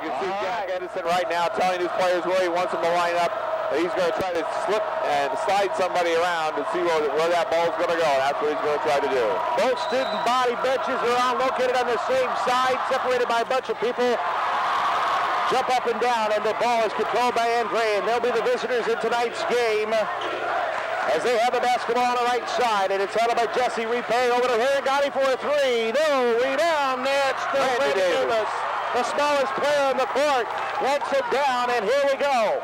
can see Jack Edison right now telling his players where he wants them to line up. He's going to try to slip and slide somebody around to see where that ball's going to go. That's what he's going to try to do. Both student body benches are on, located on the same side, separated by a bunch of people. Jump up and down, and the ball is controlled by Andrean. They'll be the visitors in tonight's game as they have the basketball on the right side, and it's handled by Jesse Repay over to Haragati for a three. No, rebound. That's still Randy Davis, the smallest player on the court. Lets it down, and here we go.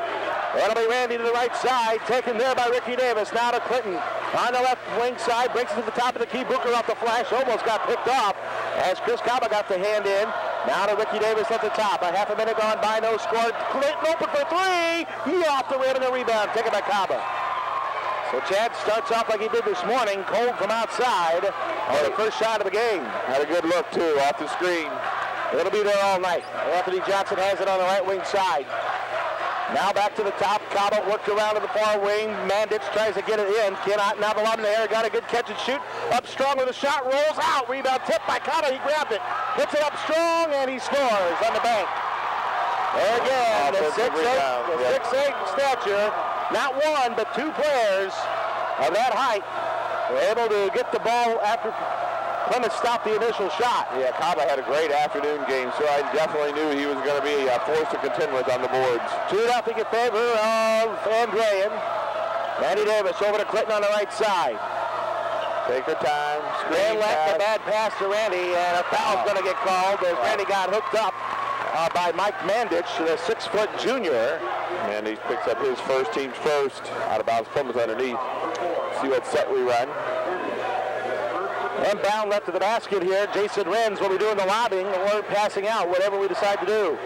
That'll be Randy to the right side, taken there by Ricky Davis. Now to Clinton on the left wing side, breaks it to the top of the key. Booker off the flash, almost got picked off as Chris Kaba got the hand in. Now to Ricky Davis at the top. A half a minute gone by, no score. Clinton open for three. He off the rim and the rebound, taken by Kaba. So Chad starts off like he did this morning, cold from outside on the first shot of the game. Had a good look too, off the screen. It'll be there all night. Anthony Johnson has it on the right wing side. Now back to the top. Cabo worked around to the far wing. Mandich tries to get it in. Cannot. Now the lob in the air. Got a good catch and shoot. Up strong with a shot. Rolls out. Rebound tipped by Cabo. He grabbed it. Hits it up strong, and he scores on the bank. There again, the 6'8" stature. Not one, but two players of that height were able to get the ball after Plymouth stopped the initial shot. Yeah, Kaba had a great afternoon game, so I definitely knew he was going to be a force to contend with on the boards. 2-0 in favor of Andrean. Randy Davis over to Clinton on the right side. Take her time. Screen left, a bad pass to Randy, and a foul's going to get called as Randy got hooked up by Mike Mandich, the 6-foot junior. Mandich picks up his team's first. Out of bounds, Plymouth underneath. See what set we run. Inbound left to the basket here. Jason Renz will be doing the lobbing or passing out, whatever we decide to do.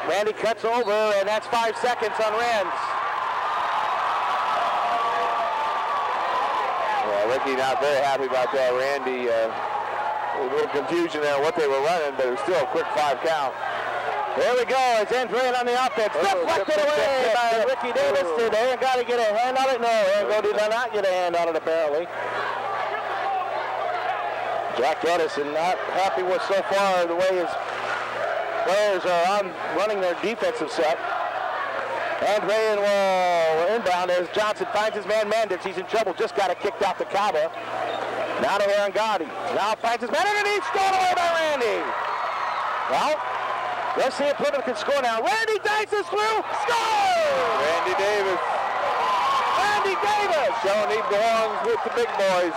Randy cuts over, and that's 5 seconds on Renz. Well, Ricky not very happy about that. Randy, a little confusion there on what they were running, but it was still a quick 5 count. There we go. It's Andrean on the offense. Deflected away by Ricky Davis. Did Aaron got to get a hand on it? No, Aaron did not get a hand on it, apparently. Jack Edison not happy with so far the way his players are running their defensive set. Andrean will inbound as Johnson finds his man Mandich. He's in trouble. Just got it kicked out to Kaba. Now to Aaron Gotti. Now finds his man underneath. Stolen away by Randy. Well, let's see if Plymouth can score now. Randy dices through. Score! Randy Davis. Randy Davis. Showing he belongs with the big boys.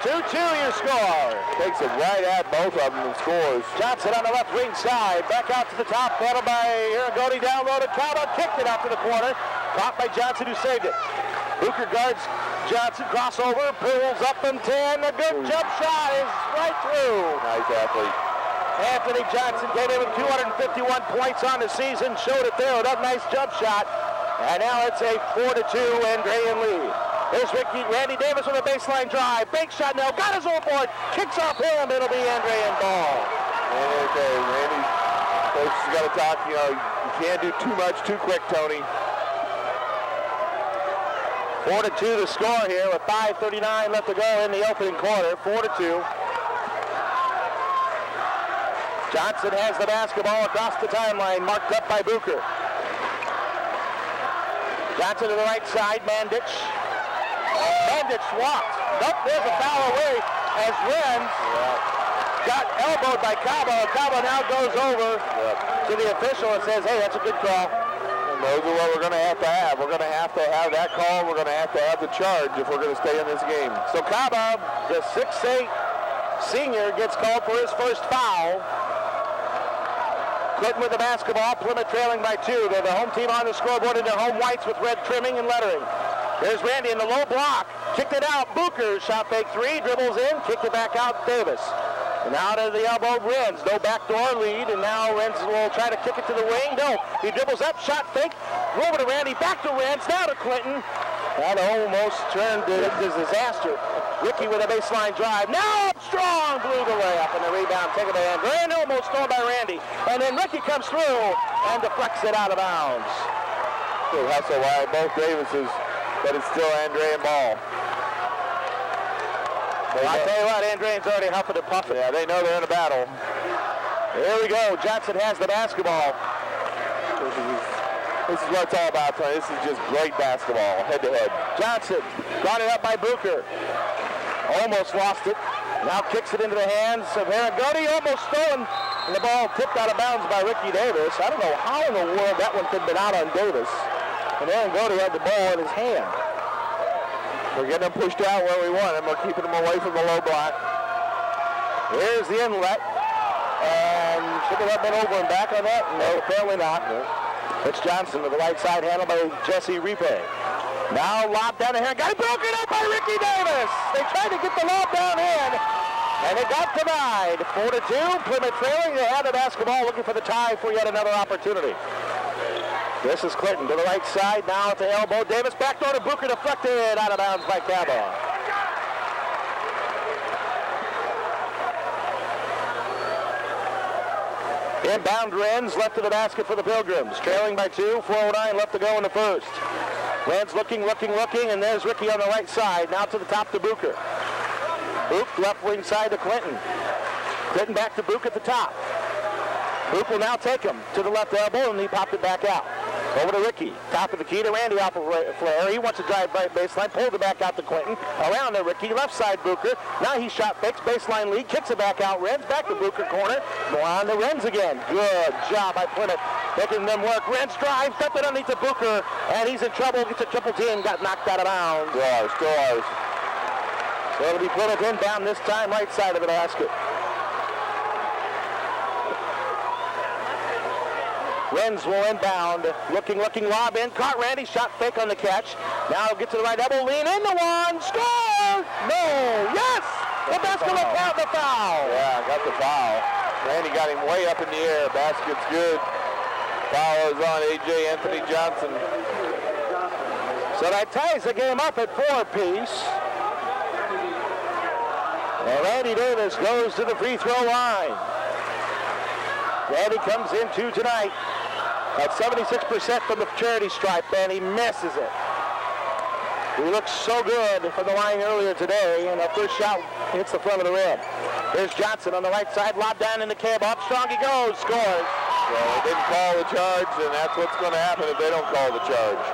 2-2 your score. Takes it right at both of them and scores. Johnson on the left wing side. Back out to the top. Battled by Iragodi. Down low to Cabo. Kicked it out to the corner. Caught by Johnson, who saved it. Booker guards Johnson. Crossover. Pulls up from 10. A good jump shot is right through. Nice athlete. Anthony Johnson gave him 251 points on the season. Showed it there with a nice jump shot. And now it's a 4-2 Andrean lead. There's Randy Davis with a baseline drive. Bank shot now. Got his own board. Kicks off him. It'll be Andrean ball. Okay, Randy. Coach has got to talk. You know, you can't do too much too quick, Tony. 4-2 the score here with 5:39 left to go in the opening quarter. 4-2. Johnson has the basketball across the timeline, marked up by Booker. Johnson to the right side. Mandich. Mandich walked. Nope, there's a foul away as Renz got elbowed by Cabo. Cabo now goes over to the official and says, hey, that's a good call. And those are what we're going to have. We're going to have that call. We're going to have the charge if we're going to stay in this game. So Cabo, the 6'8" senior, gets called for his first foul. Clinton with the basketball. Plymouth trailing by 2. They're the home team on the scoreboard in their home whites with red trimming and lettering. There's Randy in the low block. Kicked it out. Booker shot fake 3. Dribbles in. Kicked it back out. Davis. And out of the elbow, Renz. No backdoor lead. And now Renz will try to kick it to the wing. No. He dribbles up. Shot fake. Over to Randy. Back to Renz. Now to Clinton. That almost turned into disaster. Ricky with a baseline drive. Now up strong. Blew the layup and the rebound taken by Andrean. Almost stolen by Randy. And then Ricky comes through and deflects it out of bounds. Good hustle by both Davises, but it's still Andrean ball. Well, I tell you what, Andrean's already huffing and puffing. Yeah, they know they're in a battle. Here we go. Johnson has the basketball. This is what it's all about, Tony. This is just great basketball, head-to-head. Johnson brought it up by Bucher. Almost lost it. Now kicks it into the hands of Aragoni. Almost stolen. And the ball tipped out of bounds by Ricky Davis. I don't know how in the world that one could have been out on Davis. And Aragoni had the ball in his hand. We're getting them pushed out where we want them. We're keeping them away from the low block. Here's the inlet. And should have been over and back on that? No, apparently not. It's Johnson to the right side, handled by Jesse Ripe. Now lob down the hand. Got it broken up by Ricky Davis. They tried to get the lob down in, and it got denied. 4-2. Plymouth trailing. They have the basketball, looking for the tie for yet another opportunity. This is Clinton to the right side. Now at the elbow. Davis backdoor to Bucher, deflected out of bounds by Cabot. Inbound Renz left of the basket for the Pilgrims. Trailing by 2, 4:09 left to go in the first. Renz looking, and there's Ricky on the right side. Now to the top to Bucher. Book left wing side to Clinton. Clinton back to Book at the top. Book will now take him to the left elbow, and he popped it back out. Over to Ricky. Top of the key to Randy off of Flair. He wants to drive right baseline. Pulls it back out to Clinton. Around to Ricky. Left side Bucher. Now he shot fakes. Baseline lead. Kicks it back out. Renz back to Bucher corner. Go on to Renz again. Good job by Plymouth. Making them work. Renz drives. Stepped it underneath to Bucher. And he's in trouble. Gets a triple team. Got knocked out of bounds. Still ours. So it'll be Plymouth inbound this time. Right side of the basket. Renz will inbound. Looking, lob in. Caught Randy. Shot fake on the catch. Now get to the right elbow. Lean into one. Score! No! Yes! The basket will count the foul. Yeah, got the foul. Randy got him way up in the air. Basket's good. Foul is on A.J. Anthony Johnson. So that ties the game up at 4 apiece. And Randy Davis goes to the free throw line. Randy comes in 2 tonight at 76% from the charity stripe, and he misses it. He looked so good from the line earlier today, and that first shot hits the front of the rim. There's Johnson on the right side, lob down in the cab. Up strong he goes, scores. Well, they didn't call the charge, and that's what's going to happen if they don't call the charge.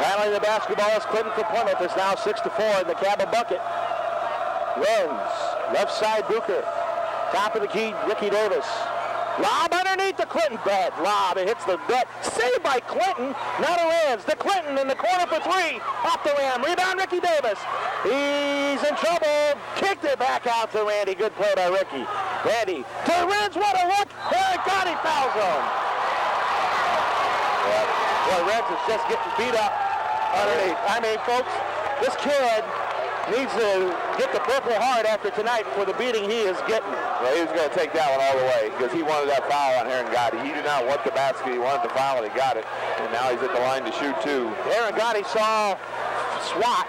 Finally, the basketball is Clinton for Plymouth. It's now 6-4 in the Cabot bucket. Renz, left side Bucher. Top of the key, Ricky Davis. Lob underneath the Clinton. Bad lob. It hits the net. Saved by Clinton. Now to Renz. The Clinton in the corner for 3. Off the rim. Rebound, Ricky Davis. He's in trouble. Kicked it back out to Randy. Good play by Ricky. Randy to Renz. What a look. There, got him. Fouls him. Well, Renz is just getting beat up underneath. I mean, folks, this kid needs to get the Purple Heart after tonight for the beating he is getting. Well, he was going to take that one all the way because he wanted that foul on Aaron Gotti. He did not want the basket. He wanted the foul, and he got it. And now he's at the line to shoot 2. Aaron Gotti saw SWAT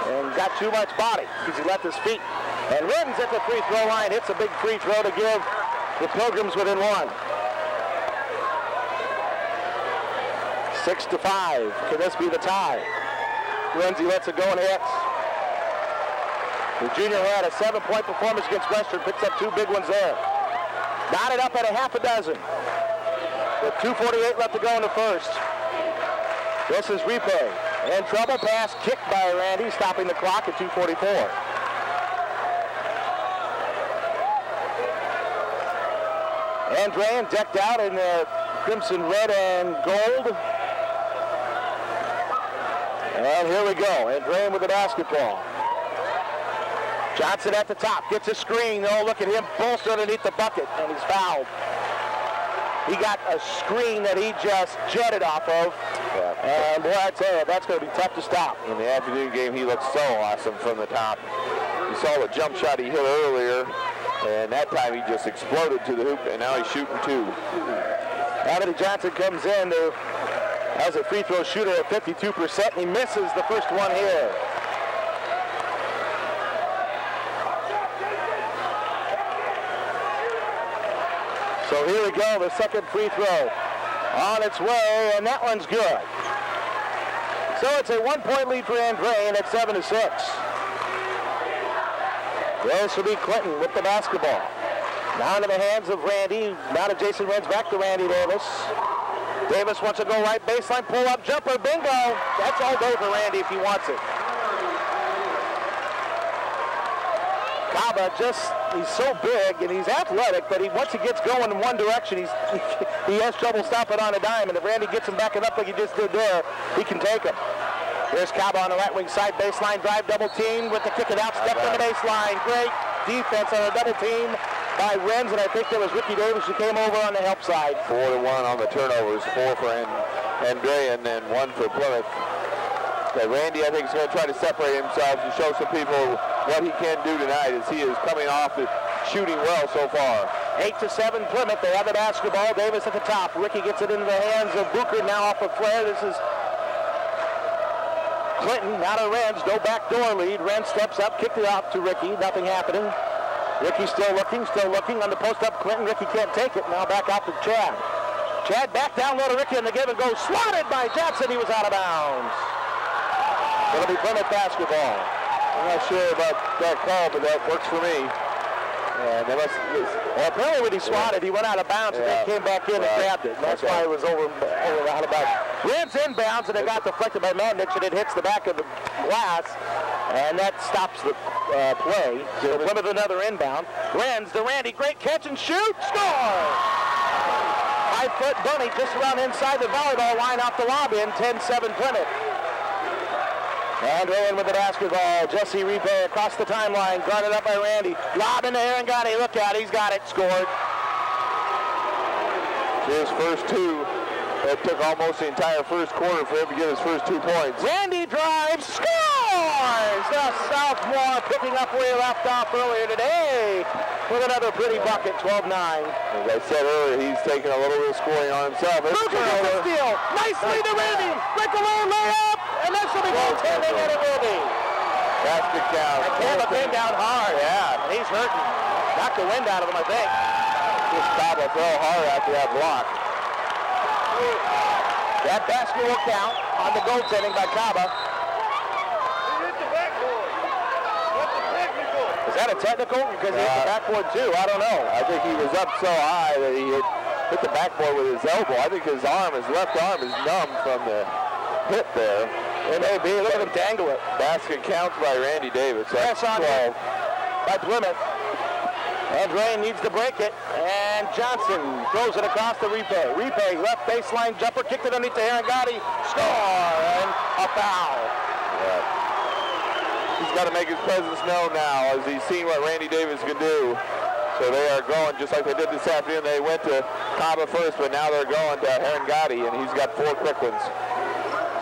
and got too much body because he left his feet. And Renz at the free throw line hits a big free throw to give the Pilgrims within 1. 6-5. Can this be the tie? Renzi lets it go and hits. The junior had a 7-point performance against Western, picks up 2 big ones there. Knotted up at a half a dozen. With 2:48 left to go in the first. This is Ripe. In trouble, pass kicked by Randy, stopping the clock at 2:44. Andrean decked out in the crimson red and gold. And here we go. Andrean with the basketball. Johnson at the top, gets a screen. Oh, look at him, bolster underneath the bucket, and he's fouled. He got a screen that he just jetted off of. Yeah. And boy, I tell you, that's going to be tough to stop. In the afternoon game, he looked so awesome from the top. You saw the jump shot he hit earlier, and that time he just exploded to the hoop, and now he's shooting 2. Anthony Johnson comes in as a free throw shooter at 52%, and he misses the first one here. So here we go, the second free throw on its way, and that one's good. So it's a 1-point lead for Andrean at 7-6. This will be Clinton with the basketball. Now into the hands of Randy. Now to Jason Renz, back to Randy Davis. Davis wants to go right baseline, pull-up jumper, bingo. That's all day for Randy if he wants it. Kaba he's so big and he's athletic, but once he gets going in one direction, he has trouble stopping on a dime. And if Randy gets him backing up like he just did there, he can take him. Here's Kaba on the right wing side, baseline drive, double team with the kick it out, step on the baseline. Great defense on a double team by Renz, and I think that was Ricky Davis who came over on the help side. 4-1 on the turnovers, 4 for Andrean and 1 for Plymouth. Okay, Randy, I think, is going to try to separate himself and show some people what he can do tonight, as he is coming off and shooting well so far. 8-7 Plymouth. They have the basketball. Davis at the top. Ricky gets it into the hands of Booker now off of Flair. This is Clinton, now to Renz. No backdoor lead. Renz steps up, kicked it off to Ricky. Nothing happening. Ricky still looking on the post up. Clinton. Ricky can't take it. Now back out to Chad. Chad back down low to Ricky in the give and go. Swatted by Johnson. He was out of bounds. It'll be Plymouth basketball. I'm not sure about that call, but that works for me. Well, apparently when he swatted, he went out of bounds and then came back in and grabbed it. That's why it was over out of bounds. Renz inbounds and it got deflected by Mandich and it hits the back of the glass. And that stops the play. So Plymouth another inbound. Renz to Randy, great catch and shoot, score! 5-foot bunny just around inside the volleyball line off the lob in, 10-7 Plymouth. Andrean with the basketball. Jesse Repe across the timeline, guarded up by Randy. Lob into Aaron Gotti, look out, he's got it, scored. His first 2. It took almost the entire first quarter for him to get his first 2 points. Randy drives, scores! The sophomore picking up where he left off earlier today with another pretty bucket, 12-9. As I said earlier, he's taking a little bit of scoring on himself. Booker gets the steal. Nicely to Randy. Breakaway layup, and this will be goaltending, and it will be. Basket count. And Kaba came down hard. Yeah. And he's hurting. Knocked the wind out of him, I think. Just Kaba throw hard after that block. That basket will count on the goaltending by Kaba. Is that a technical? Because he hit the backboard too. I don't know. I think he was up so high that he hit the backboard with his elbow. I think his left arm is numb from the hit there. It may be. Look at him dangle it. Basket counts by Randy Davis. Press on 12 by Plymouth. Andrean needs to break it, and Johnson throws it across to Repe. Repe, left baseline jumper, kicked it underneath to Aaron Gotti. Score, and a foul. Yeah. He's got to make his presence known now, as he's seen what Randy Davis can do. So they are going just like they did this afternoon. They went to Kaba first, but now they're going to Aaron Gotti, and he's got 4 quick ones.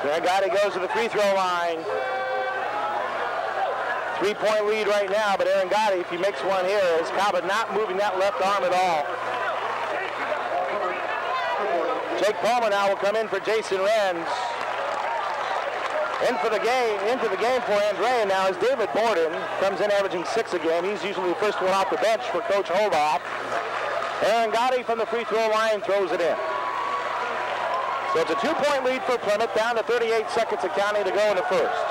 So Aaron Gotti goes to the free throw line. 3-point lead right now, but Aaron Gotti, if he makes one here, is Kaba not moving that left arm at all. Jake Palmer now will come in for Jason Renz. Into the game for Andrean now is David Borden. Comes in averaging 6 a game. He's usually the first one off the bench for Coach Holbach. Aaron Gotti from the free throw line throws it in. So it's a 2-point lead for Plymouth, down to 38 seconds of counting to go in the first.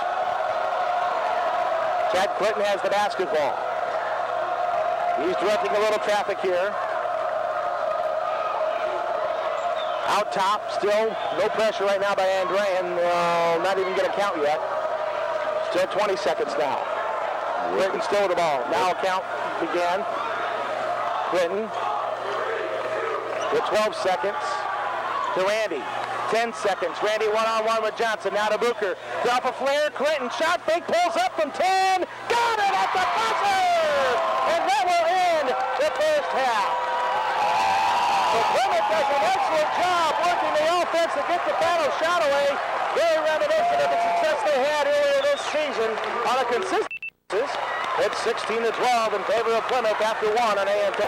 Chad Clinton has the basketball. He's directing a little traffic here. Out top, still no pressure right now by Andrean. Not even going to count yet. Still 20 seconds now. Clinton still with the ball. Now a count began. Clinton with 12 seconds to Randy. 10 seconds. Randy one-on-one with Johnson. Now to Booker. Off a flare. Clinton shot fake. Pulls up from 10. Got it at the buzzer! And that will end the first half. So Plymouth does an excellent job working the offense to get the final shot away. Very reminiscent of the success they had earlier this season on a consistent basis. It's 16-12 in favor of Plymouth after 1 on A&T.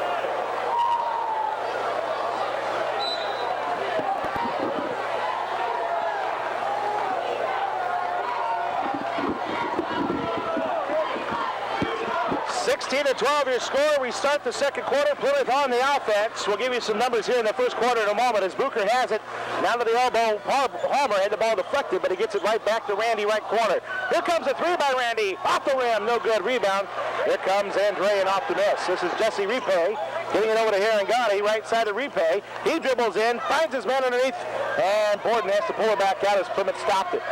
To 12 your score. We start the second quarter. Plymouth on the offense. We'll give you some numbers here in the first quarter in a moment as Booker has it. Now to the elbow. Palmer had the ball deflected, but he gets it right back to Randy, right corner. Here comes a 3 by Randy. Off the rim. No good. Rebound. Here comes Andrean off the miss. This is Jesse Repay getting it over to Herringani, right side of Repay. He dribbles in, finds his man underneath, and Borden has to pull it back out as Plymouth stopped it.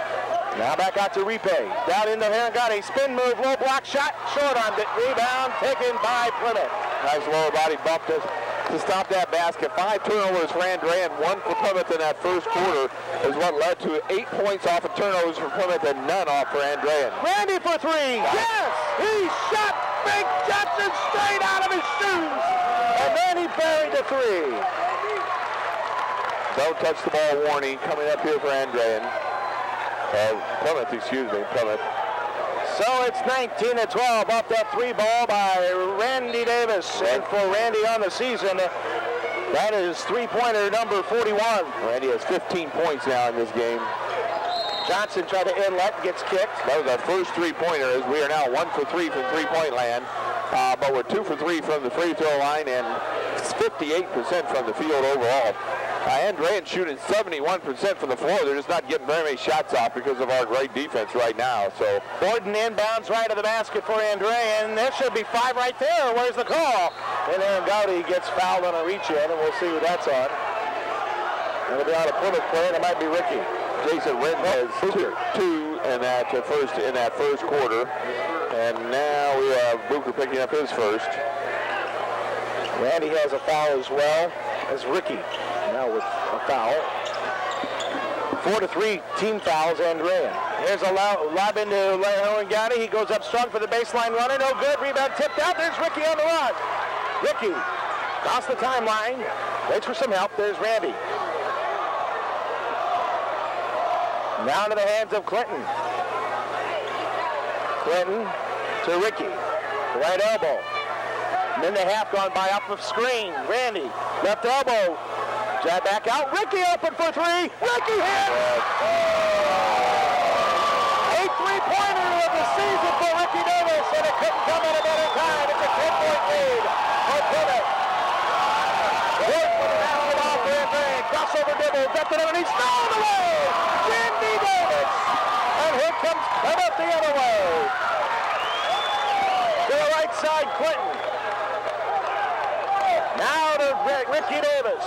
Now back out to Repay. Down into Herringani. Spin move, low block shot, short on it. Rebound taken by Plymouth. Nice lower body bump to stop that basket. 5 turnovers for Andrean, 1 for Plymouth in that first quarter is what led to 8 points off of turnovers for Plymouth and none off for Andrean. Randy for 3. Yes! He shot Big Johnson straight out of his shoes. And then he buried the 3. Don't touch the ball warning coming up here for Andrean. Plymouth, excuse me, Plymouth. So it's 19-12 off that 3 ball by Randy Davis. And for Randy on the season, that is 3-pointer number 41. Randy has 15 points now in this game. Johnson tried to inlet, gets kicked. That was our first 3-pointer as we are now 1 for 3 from three-point land. But we're 2 for 3 from the free throw line and 58% from the field overall. Andrean shooting 71% from the floor. They're just not getting very many shots off because of our great defense right now. So Borden inbounds right of the basket for Andrean. There should be 5 right there. Where's the call? And Aaron Gowdy gets fouled on a reach in, and we'll see who that's on. It'll be on a Plymouth play, and it might be Ricky. Jason Wynn has two in that first quarter, and now we have Booker picking up his first. Randy has a foul as well as Ricky. Now with a foul. 4-3 team fouls, Andrean. Here's a lob into Herringani. He goes up strong for the baseline runner. No good. Rebound tipped out. There's Ricky on the run. Ricky across the timeline. Waits for some help. There's Randy. Now into the hands of Clinton. Clinton to Ricky. Right elbow. And then the half gone by up of screen. Randy, left elbow. Jab back out. Ricky open for 3. Ricky hit! 8 3-pointer of the season for Ricky Davis, and it couldn't come at a better time. It's a 10-point lead for Plymouth. Wood with an basketball for Andrean. Crossover dribble. Ducked it underneath. Stolen away! Randy Davis! And here comes Plymouth the other way. To the right side, Clinton. Now to Ricky Davis.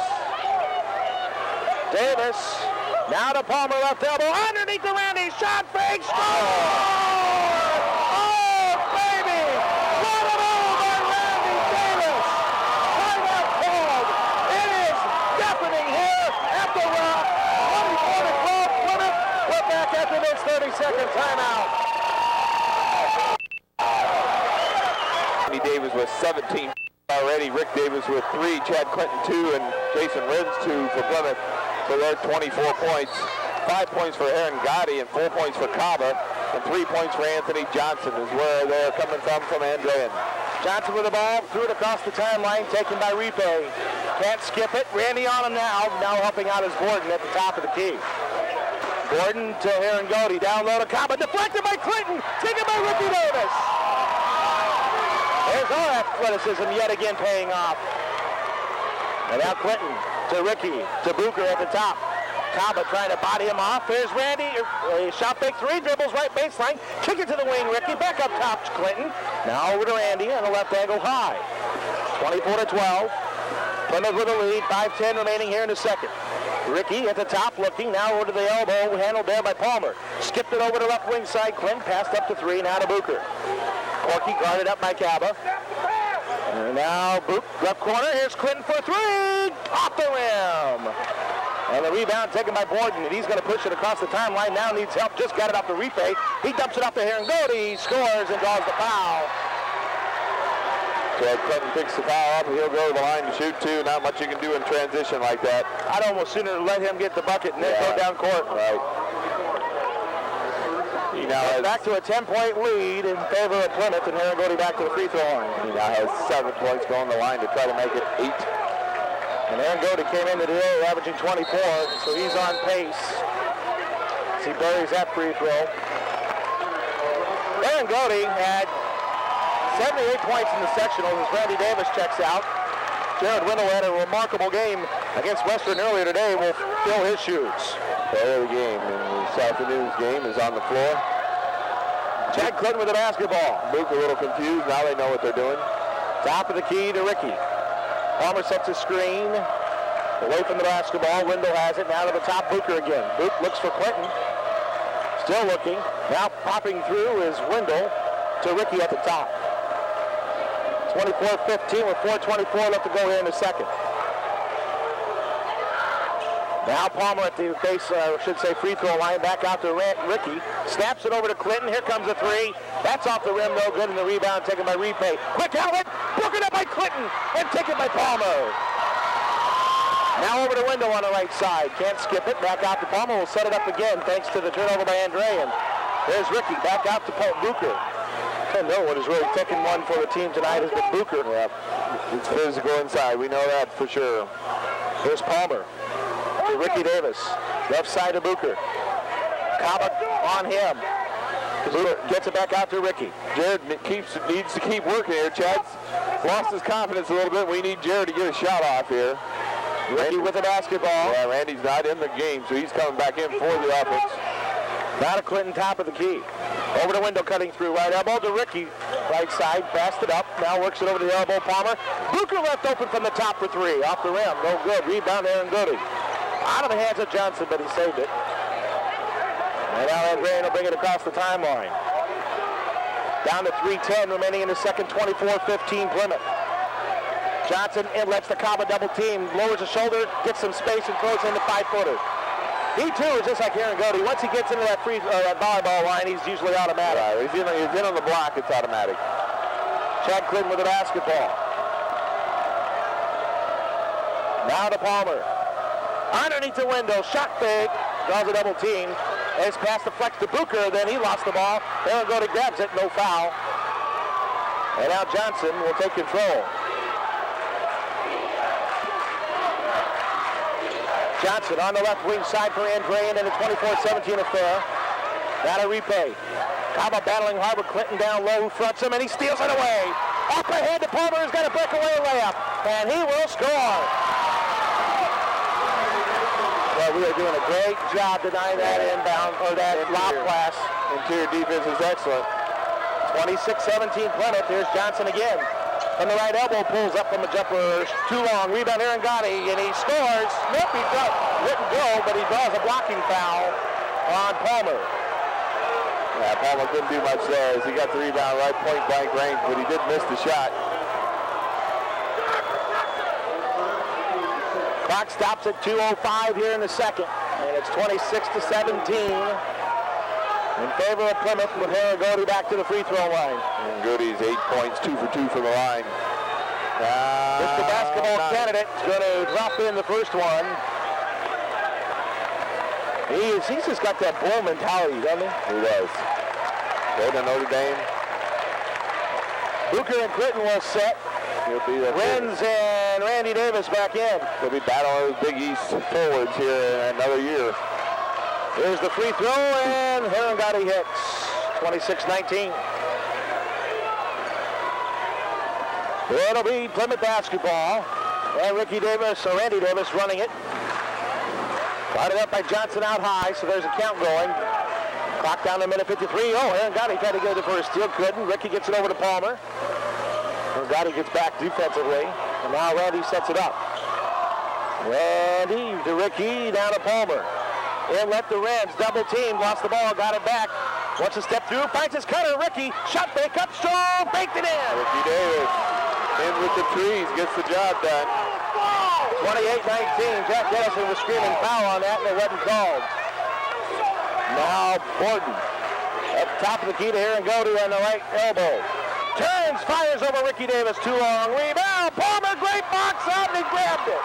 Davis, now to Palmer, left elbow, underneath the Randy, shot fake, score! Oh, baby! What a move by Randy Davis! Timeout called. It is deafening here at the Rock. 24-12, Plymouth. We're back after this 30-second timeout. Randy Davis with 17 already. Rick Davis with 3, Chad Clinton 2, and Jason Rins 2 for Plymouth. So they're 24 points. 5 points for Aaron Gotti and 4 points for Kaba. And 3 points for Anthony Johnson is where they're coming from Andrean. Johnson with the ball, threw it across the timeline, taken by Repay. Can't skip it. Randy on him now helping out his Borden at the top of the key. Borden to Aaron Gotti, down low to Kaba, deflected by Clinton, taken by Ricky Davis. There's our athleticism yet again paying off. And now Clinton to Ricky, to Booker at the top. Kaba trying to body him off. There's Randy. Shot fake 3, dribbles right baseline. Kick it to the wing, Ricky. Back up top to Clinton. Now over to Randy on the left angle high. 24-12. Plymouth with a lead. 5:10 remaining here in the second. Ricky at the top looking. Now over to the elbow. Handled there by Palmer. Skipped it over to left wing side. Clinton passed up to 3. Now to Booker. Corky guarded up by Kaba. And now Book, left corner. Here's Clinton for 3. Off the rim. And the rebound taken by Borden. And he's going to push it across the timeline. Now needs help. Just got it off the Repay. He dumps it off to Herringani. He scores and draws the foul. So Clinton picks the foul up, and he'll go to the line to shoot too. Not much you can do in transition like that. I'd almost sooner let him get the bucket and then go down court. Right. He now has back to a 10-point lead in favor of Plymouth, and Herringani back to the free throw line. He now has 7 points going the line to try to make it 8. And Herringani came into the day averaging 24, so he's on pace. As he buries that free throw. Herringani had 78 points in the sectional as Randy Davis checks out. Jared Windle had a remarkable game against Western earlier today. Will fill his shoes. Player of the game in this afternoon's game is on the floor. Chad Clinton with the basketball. Luke a little confused. Now they know what they're doing. Top of the key to Ricky. Palmer sets a screen. Away from the basketball. Wendell has it. Now to the top. Booker again. Book looks for Clinton. Still looking. Now popping through is Wendell to Ricky at the top. 24-15 with 4:24 left to go here in the second. Now Palmer at the base, free throw line, back out to Ricky. Snaps it over to Clinton. Here comes a three. That's off the rim, no good, and the rebound taken by Repay. Quick outlet, broken up by Clinton, and taken by Palmer. Now over to Wendell on the right side. Can't skip it. Back out to Palmer. Will set it up again, thanks to the turnover by Andrean. There's Ricky. Back out to Booker. I don't know what is really taking one for the team tonight has been Booker. Yep. It's physical inside. We know that for sure. Here's Palmer. To Ricky Davis. Left side to Booker. Kaba on him. Booker gets it back out to Ricky. Jared needs to keep working here. Chad's lost his confidence a little bit. We need Jared to get a shot off here. Ricky with the basketball. Yeah, Randy's not in the game, so he's coming back in for the offense. Now to Clinton, top of the key. Over to Wendell, cutting through. Right elbow to Ricky. Right side, passed it up. Now works it over to the elbow, Palmer. Booker left open from the top for three. Off the rim, no good. Rebound, Aaron Goody. Out of the hands of Johnson, but he saved it. And now Andrean will bring it across the timeline. Down to 3:10 remaining in the second, 24-15 Plymouth. Johnson lets the Kaba double team, lowers the shoulder, gets some space, and throws in the 5-footer. He too is just like Aaron Goody. Once he gets into that that volleyball line, he's usually automatic. Right. He's in on the block, it's automatic. Chad Clinton with the basketball. Now to Palmer. Underneath the window, shot fake, draws a double team. His pass deflects to Booker, then he lost the ball. Aaron Goody grabs it, no foul. And now Johnson will take control. Johnson on the left wing side for Andrean in a 24-17 affair. Now to Repay. Kaba battling hard with Clinton down low, who fronts him, and he steals it away. Up ahead to Palmer, who's got a breakaway layup, and he will score. Well, we are doing a great job denying that inbound, or that lob pass. Interior defense is excellent. 26-17 Plymouth. Here's Johnson again. From the right elbow, pulls up from the jumper. Too long. Rebound, Aaron Gotti, and he scores. Nope, he didn't go, but he draws a blocking foul on Palmer. Yeah, Palmer couldn't do much there as he got the rebound right point blank range, but he did miss the shot. Clock stops at 2:05 here in the second, and it's 26-17 in favor of Plymouth, with Aaron Goody back to the free throw line. And Goody's 8 points, 2 for 2 from the line. Mr. Basketball candidate is going to drop in the first one. He's just got that bull mentality, doesn't he? He does. Go to Notre Dame. Booker and Clinton will set. Renz and Randy Davis back in. They'll be battling those Big East forwards here in another year. Here's the free throw, and Aaron Gotti hits. 26-19. It'll be Plymouth basketball. And Randy Davis running it. Got it up by Johnson out high, so there's a count going. Clock down to minute 53. Oh, Aaron Gotti tried to go for a steal, couldn't. Ricky gets it over to Palmer. Aaron Gotti gets back defensively, and now Randy sets it up. Randy to Ricky, down to Palmer. Inlet the Reds, double team, lost the ball, got it back. Wants to step through, finds his cutter, Ricky, shot fake up strong, baked it in. Ricky Davis, in with the trees, gets the job done. 28-19, Jack Dennison was screaming foul on that, and it wasn't called. Now Borden, at the top of the key to Aaron Goody on the right elbow. Turns, fires over Ricky Davis, too long, rebound, Palmer, great box out, and he grabbed it.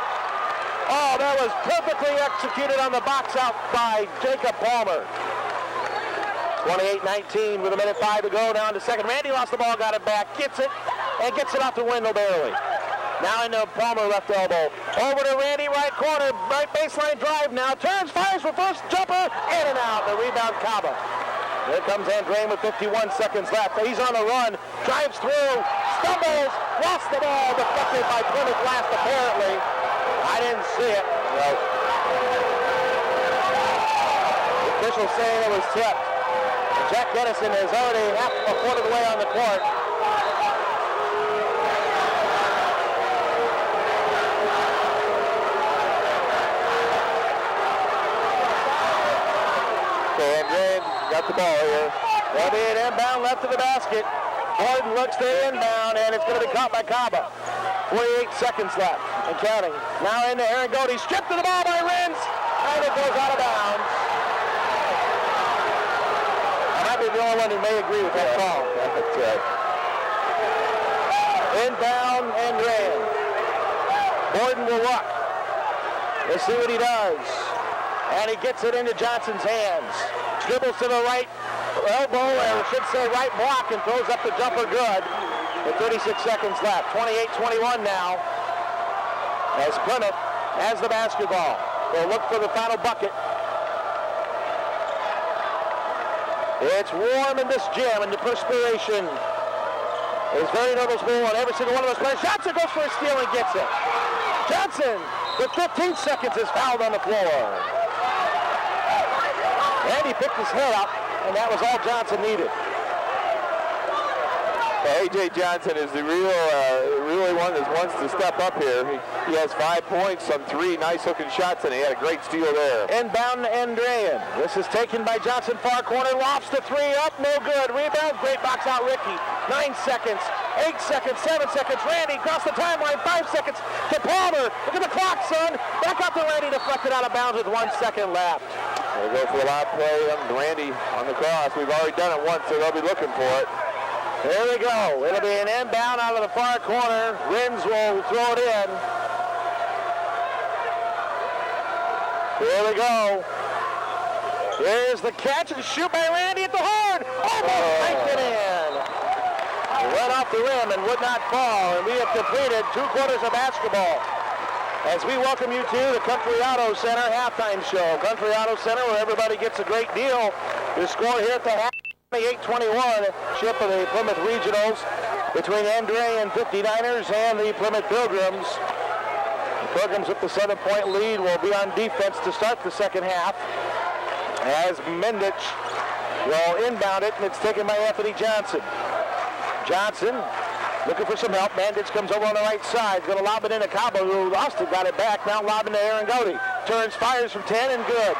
Oh, that was perfectly executed on the box out by Jacob Palmer. 28-19 with 1:05 to go, down to second. Randy lost the ball, got it back, gets it, and gets it off the window barely. Now into Palmer left elbow. Over to Randy, right corner, right baseline drive now. Turns, fires for first, jumper, in and out. The rebound, Kaba. Here comes Andrean with 51 seconds left. He's on the run, drives through, stumbles, lost the ball, deflected by Plymouth last apparently. I didn't see it. No. The official saying it was tipped. Jack Dennison is already half a quarter of the way on the court. Okay, Andrean got the ball here. There'll be an inbound left of the basket. Gordon looks to inbound, and it's going to be caught by Kaba. 48 seconds left and counting. Now into Aaron Goody. Stripped to the ball by Renz, and it goes out of bounds. I might be the only one who may agree with that call. That's right. Inbound, Andrean. Gordon will look. Let's see what he does. And he gets it into Johnson's hands. Dribbles to the right elbow, or I should say right block, and throws up the jumper good. With 36 seconds left. 28-21 now. As Plymouth has the basketball. They'll look for the final bucket. It's warm in this gym, and the perspiration is very noticeable on every single one of those players. Johnson goes for a steal and gets it. Johnson, with 15 seconds, is fouled on the floor. And he picked his head up, and that was all Johnson needed. A.J. Johnson is the really one that wants to step up here. He has 5 points on 3 nice-looking shots, and he had a great steal there. Inbound to Andrean. This is taken by Johnson, far corner. Lofts to 3, up, no good. Rebound, great box out, Ricky. 9 seconds, 8 seconds, 7 seconds. Randy across the timeline, 5 seconds to Palmer. Look at the clock, son. Back up to Randy, deflected out of bounds with 1 second left. They'll go for a lob play on Randy on the cross. We've already done it once, so they'll be looking for it. Here we go. It'll be an inbound out of the far corner. Renz will throw it in. Here we go. Here's the catch and shoot by Randy at the horn. Almost banked it in. It went off the rim and would not fall. And we have completed 2 quarters of basketball. As we welcome you to the Country Auto Center halftime show. Country Auto Center, where everybody gets a great deal. The score here at the half. 28-21 ship of the Plymouth Regionals between Andrean 59ers and the Plymouth Pilgrims. The Pilgrims with the 7-point lead will be on defense to start the second half as Mendich will inbound it, and it's taken by Anthony Johnson. Johnson looking for some help. Mendich comes over on the right side. Going to lob it into Cabo, who lost it, got it back. Now lobbing to Aaron Goody. Turns, fires from 10, and good.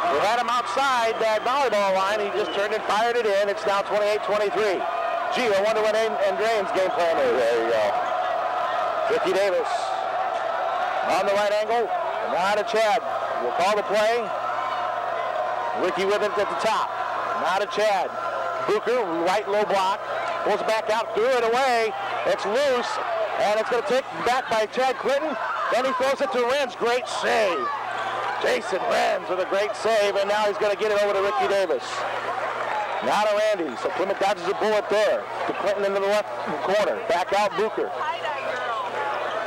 We had him outside that volleyball line. He just turned and fired it in. It's now 28-23. Gee, I wonder what Andrean's game plan is. There you go. Ricky Davis on the right angle. Now to Chad. We'll call the play. Ricky with it at the top. Now to Chad. Booker, right low block. Pulls it back out, threw it away. It's loose, and it's going to take back by Chad Clinton. Then he throws it to Renz. Great save. Jason Renz with a great save, and now he's going to get it over to Ricky Davis. Now to Randy, so Plymouth dodges a bullet there. To Clinton into the left corner. Back out Booker.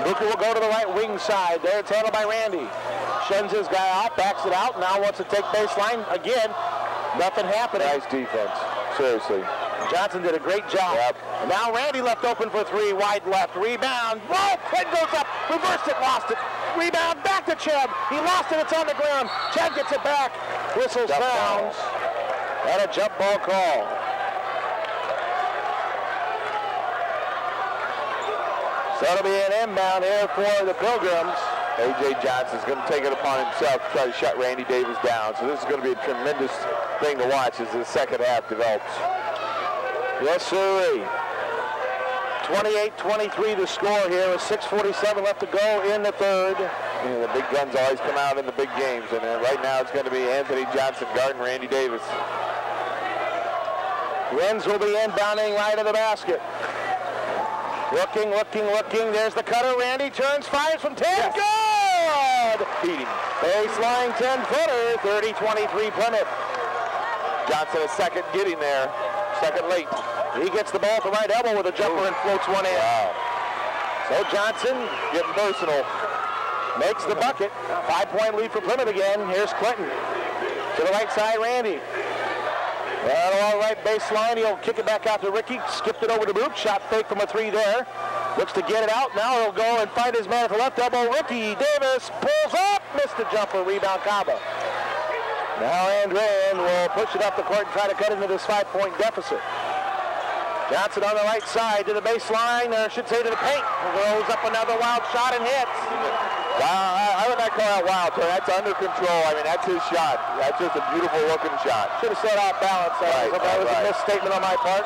Booker will go to the right wing side. There it's handled by Randy. Shuns his guy off, backs it out, now wants to take baseline. Again, nothing happening. Nice defense, seriously. Johnson did a great job. Yep. And now Randy left open for 3, wide left. Rebound. Whoa, Clinton goes up, reversed it, lost it. Rebound, back to Chad. He lost it, it's on the ground. Chad gets it back. Whistle sounds. And a jump ball call. So it'll be an inbound here for the Pilgrims. A.J. Johnson's going to take it upon himself to try to shut Randy Davis down. So this is going to be a tremendous thing to watch as the second half develops. Yes, sir. 28-23 the score here with 6:47 left to go in the third. You know, the big guns always come out in the big games, and right now it's going to be Anthony Johnson guarding Randy Davis. Renz will be inbounding right of the basket. Looking. There's the cutter. Randy turns, fires from 10. Yes. Good! Beating. Baseline 10-footer, 30-23 Plymouth. Johnson a second getting there. Second late. He gets the ball at the right elbow with a jumper and floats one in. Wow. So Johnson Getting personal. makes the bucket. 5-point lead for Plymouth again. Here's Clinton. To the right side, Randy. All right, baseline. He'll kick it back out to Ricky. Skipped it over to Boop. Shot fake from a 3 there. Looks to get it out. Now he'll go and find his man at the left elbow. Ricky Davis pulls up. Missed the jumper. Rebound Cabo. Now Andrean will push it up the court and try to cut into this 5-point deficit. Johnson on the right side to the baseline, or I should say to the paint. Throws up another wild shot and hits. I would not call that wild, Tony. That's under control. I mean, that's his shot. That's just a beautiful looking shot. Should have said off balance. That was a misstatement on my part.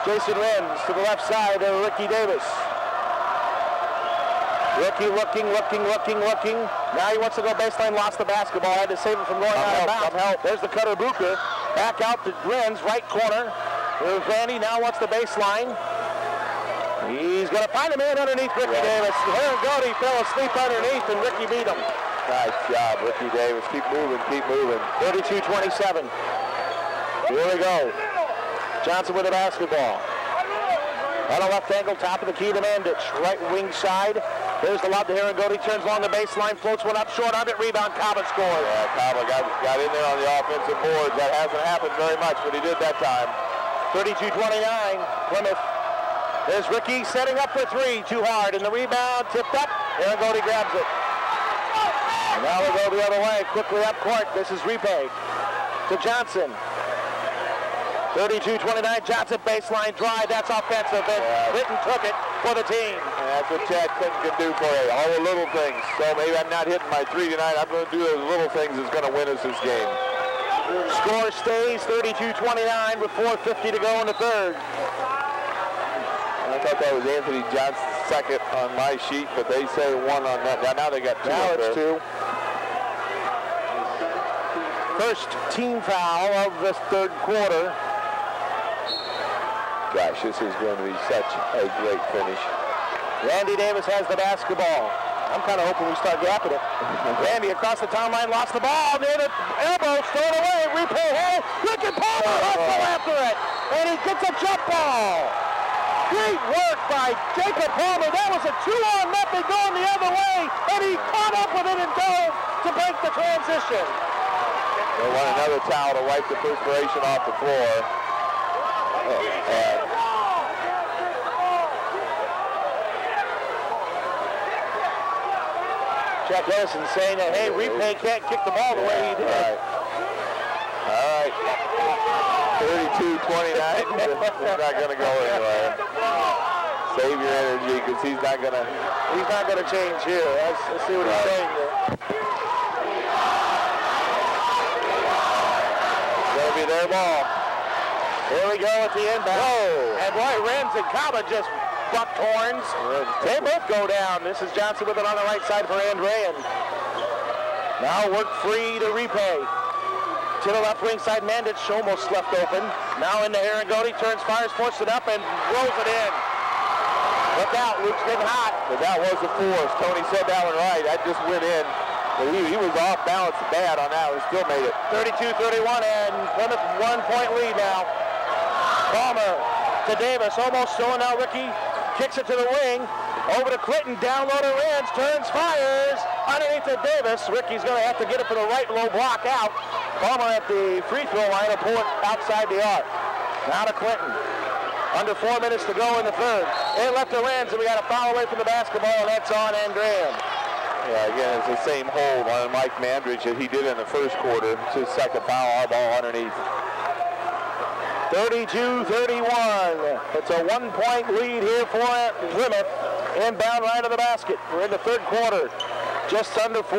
Jason Renz to the left side of Ricky Davis. Ricky looking. Now he wants to go baseline, lost the basketball. Had to save it from going out of bounds. There's the cutter Booker. Back out to Renz, right corner. Here's Randy, now wants the baseline. He's going to find a man underneath Ricky Davis. Here Goody fell asleep underneath, and Ricky beat him. Nice job, Ricky Davis. Keep moving. 32-27. Here we go. Johnson with the basketball. On a left angle, top of the key to Mandich. Right wing side. There's the lob to Aaron Goody. Turns along the baseline, floats one up short on it. Rebound, Kaba scores. Yeah, Kaba got in there on the offensive boards. That hasn't happened very much, but he did that time. 32-29, Plymouth. There's Ricky setting up for three. Too hard, and the rebound tipped up. Aaron Goody grabs it. And now we go the other way, quickly up court. This is Repay to Johnson. 32-29, Johnson baseline drive. That's offensive, and Clinton took it for the team. And that's what Chad Clinton can do for you, all the little things. So maybe I'm not hitting my three tonight. I'm going to do those little things that's going to win us this game. Score stays 32-29 with 4:50 to go in the third. I thought that was Anthony Johnson's second on my sheet, but they say one on that. Now they got two. Now it's two. First team foul of this third quarter. Gosh, this is going to be such a great finish. Randy Davis has the basketball. I'm kind of hoping we start gapping it. Randy across the timeline, lost the ball near the elbow, thrown away, Repay hey, Ricky Palmer hustle after it, and he gets a jump ball. Great work by Jacob Palmer. That was a 2-on nothing going the other way, and he caught up with it and dove to break the transition. They want another towel to wipe the perspiration off the floor. Chuck Edison saying that, hey, Repay can't kick the ball the way he did. All right. 32-29. It's not going to go anywhere. Save your energy because he's not going to change here. Let's see what he's saying here. It's going to be their ball. Here we go at the inbound. And boy, Renz and Kaba just bucked horns. They both go down. This is Johnson with it on the right side for Andrean. Now work free to Repay. To the left wing side, Mandich almost left open. Now into Aaron Goody, turns, fires, forces it up, and rolls it in. Look out, Luke's getting hot. But that was a force. Tony said that one right. That just went in. But he was off balance bad on that one. Still made it. 32-31, and Plymouth 1-point lead now. Palmer to Davis, almost showing now Ricky. Kicks it to the wing. Over to Clinton, down low to Renz, turns, fires. Underneath to Davis. Ricky's going to have to get it for the right low block out. Palmer at the free throw line will pull it outside the arc. Now to Clinton. Under 4 minutes to go in the third. It left to Renz, and we got a foul away from the basketball, and that's on Andrean. Yeah, again, it's the same hold on Mike Mandridge that he did in the first quarter. It's his second foul, our ball underneath. 32-31. It's a 1-point lead here for Plymouth. Inbound right of the basket. We're in the third quarter. Just under 4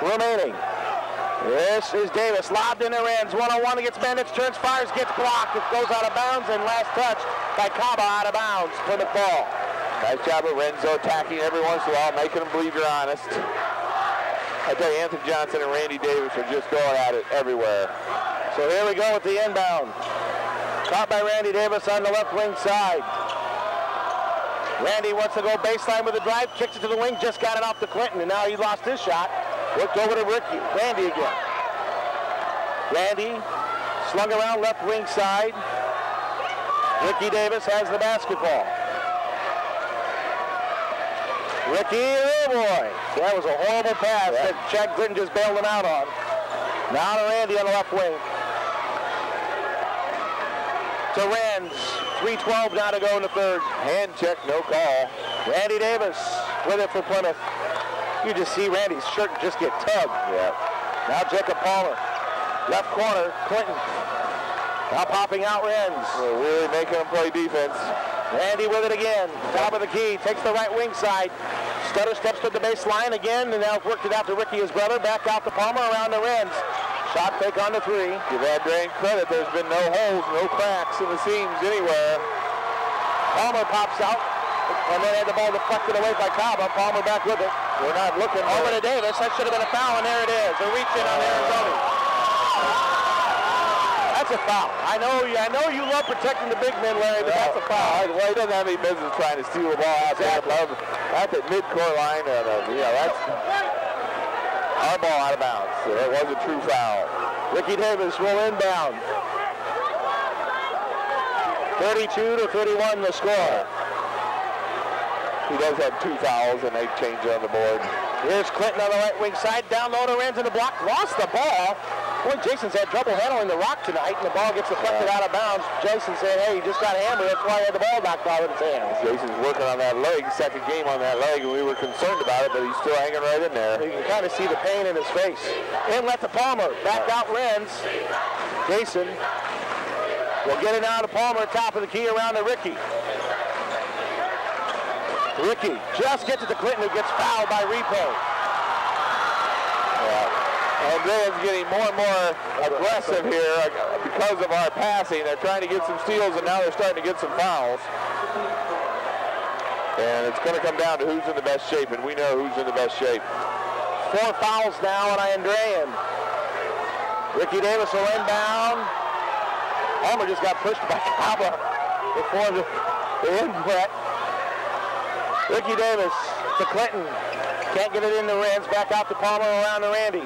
remaining. This is Davis. Lobbed into Renz. 1-on-1 against Mandich. Turns, fires, gets blocked. It goes out of bounds, and last touch by Kaba out of bounds. Plymouth ball. Nice job of Renzo attacking every once in a while, making them believe you're honest. I tell you, Anthony Johnson and Randy Davis are just going at it everywhere. So here we go with the inbound. Caught by Randy Davis on the left wing side. Randy wants to go baseline with a drive, kicks it to the wing, just got it off to Clinton, and now he lost his shot. Looked over to Ricky. Randy again. Randy slung around left wing side. Ricky Davis has the basketball. Ricky, oh boy. That was a horrible pass that Chad Clinton just bailed him out on. Now to Randy on the left wing. To Renz. 3:12 now to go in the third. Hand check, no call. Randy Davis with it for Plymouth. You just see Randy's shirt just get tugged. Yeah. Now Jacob Palmer. Left corner, Clinton. Now popping out Renz. We're really making them play defense. Randy with it again. Top of the key. Takes the right wing side. Stutter steps to the baseline again, and now worked it out to Ricky, his brother. Back out to Palmer around the Renz. Shot fake on the three. Give Andrean credit. There's been no holes, no cracks in the seams anywhere. Palmer pops out, and then had the ball deflected away by Kaba. Palmer back with it. We're not looking over to Davis. That should have been a foul, and there it is. A reach in on Aaron Cody. That's a foul. I know you love protecting the big men, Larry, but that's a foul. Well, he doesn't have any business trying to steal the ball out there above at the mid-court line. That's our ball out of bounds. So that was a true foul. Ricky Davis will inbound. 32-31 the score. He does have 2 fouls, and they change on the board. Here's Clinton on the right wing side. Down low to Renz in the block. Lost the ball. Boy, Jason's had trouble handling the rock tonight, and the ball gets deflected out of bounds. Jason said, hey, he just got hammered. That's why he had the ball knocked out of his hands. Jason's working on that leg, second game on that leg, and we were concerned about it, but he's still hanging right in there. You can kind of see the pain in his face. Inlet to Palmer. Back out Renz. Jason will get it out to Palmer, top of the key around to Ricky. Ricky just gets it to Clinton, who gets fouled by Repay. Andrean's getting more and more aggressive here because of our passing. They're trying to get some steals, and now they're starting to get some fouls. And it's going to come down to who's in the best shape, and we know who's in the best shape. 4 fouls now on Andrean. Ricky Davis will inbound. Palmer just got pushed by Kaba before the inlet. Ricky Davis to Clinton. Can't get it into Renz. Back out to Palmer around to Randy.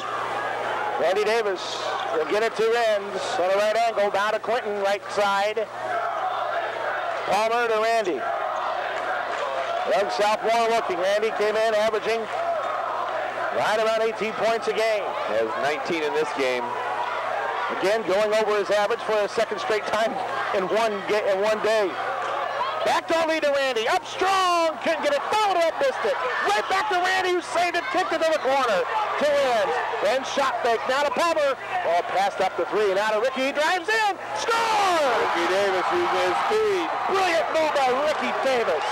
Randy Davis will get it to Renz on the right angle. Down to Clinton, right side. Palmer to Randy. Young sophomore looking. Randy came in averaging right around 18 points a game. He has 19 in this game. Again, going over his average for a second straight time in one day. Back to lead to Randy. Up strong. Couldn't get it. Fouled up. Missed it. Right back to Randy, who saved it. Kicked it to the corner. To Renz. Then shot fake. Now to Palmer. Ball passed up to 3. Now to Ricky. He drives in. Score! Ricky Davis using his speed. Brilliant move by Ricky Davis.